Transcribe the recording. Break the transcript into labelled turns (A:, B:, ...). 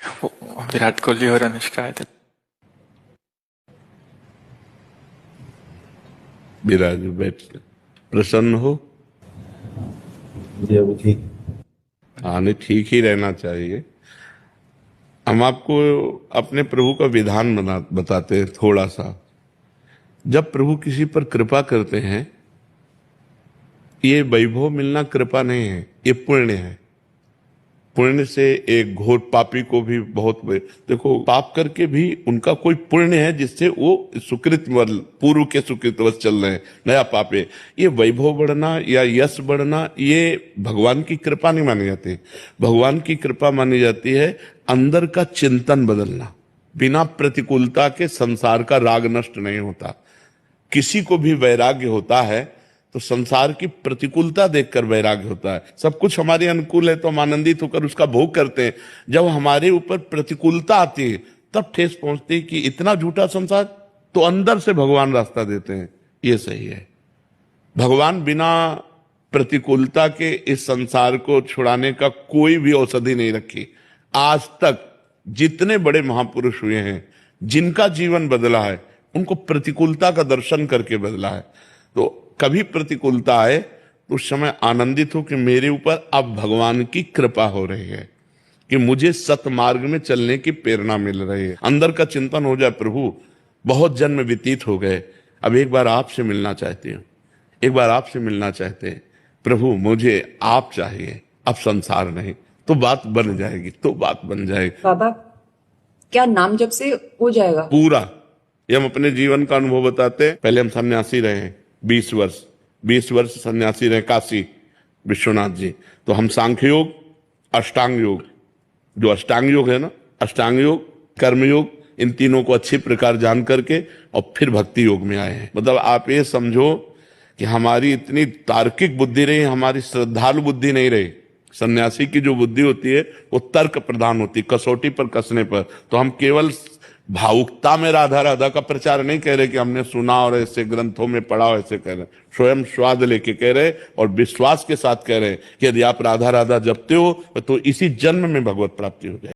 A: विराट कोहली और अनुष्का है।
B: विराज बैठ प्रसन्न हो।
C: जी अभी ठीक।
B: हाँ नहीं, ठीक ही रहना चाहिए। हम आपको अपने प्रभु का विधान बताते हैं थोड़ा सा। जब प्रभु किसी पर कृपा करते हैं, ये वैभव मिलना कृपा नहीं है, ये पुण्य है। पुण्य से एक घोर पापी को भी बहुत देखो, पाप करके भी उनका कोई पुण्य है जिससे वो सुकृत पूर्व के सुकृतवश चल रहे हैं, नया पाप है। ये वैभव बढ़ना या यश बढ़ना ये भगवान की कृपा नहीं मानी जाती। भगवान की कृपा मानी जाती है अंदर का चिंतन बदलना। बिना प्रतिकूलता के संसार का राग नष्ट नहीं होता। किसी को भी वैराग्य होता है तो संसार की प्रतिकूलता देखकर वैराग्य होता है। सब कुछ हमारे अनुकूल है तो हम आनंदित होकर उसका भोग करते हैं। जब हमारे ऊपर प्रतिकूलता आती है तब ठेस पहुंचती है कि इतना झूठा संसार, तो अंदर से भगवान रास्ता देते हैं। ये सही है। भगवान बिना प्रतिकूलता के इस संसार को छुड़ाने का कोई भी औषधि नहीं रखी। आज तक जितने बड़े महापुरुष हुए हैं, जिनका जीवन बदला है, उनको प्रतिकूलता का दर्शन करके बदला है। तो कभी प्रतिकूलता आए तो उस समय आनंदित हो कि मेरे ऊपर अब भगवान की कृपा हो रही है, कि मुझे सतमार्ग में चलने की प्रेरणा मिल रही है। अंदर का चिंतन हो जाए, प्रभु बहुत जन्म व्यतीत हो गए, अब एक बार आपसे मिलना चाहती हूँ, एक बार आपसे मिलना चाहते हैं प्रभु, मुझे आप चाहिए, अब संसार नहीं। तो बात बन जाएगी, तो बात बन जाएगी।
D: बाबा क्या नाम जब से हो जाएगा
B: पूरा। ये हम अपने जीवन का अनुभव बताते हैं। पहले हम सन्यासी रहे 20 वर्ष सन्यासी रहे काशी विश्वनाथ जी। तो हम सांख्य योग, अष्टांग योग, जो अष्टांग योग है ना, अष्टांग योग, कर्म योग, इन तीनों को अच्छी प्रकार जान करके और फिर भक्ति योग में आए हैं। मतलब आप ये समझो कि हमारी इतनी तार्किक बुद्धि रही, हमारी श्रद्धालु बुद्धि नहीं रही। सन्यासी की जो बुद्धि होती है वो तर्क प्रधान होती, कसौटी पर कसने पर। तो हम केवल भावुकता में राधा राधा का प्रचार नहीं कह रहे कि हमने सुना और ऐसे ग्रंथों में पढ़ा, ऐसे कह रहे, स्वयं स्वाद लेके कह रहे और विश्वास के साथ कह रहे कि यदि आप राधा राधा जपते हो तो इसी जन्म में भगवत प्राप्ति हो जाए।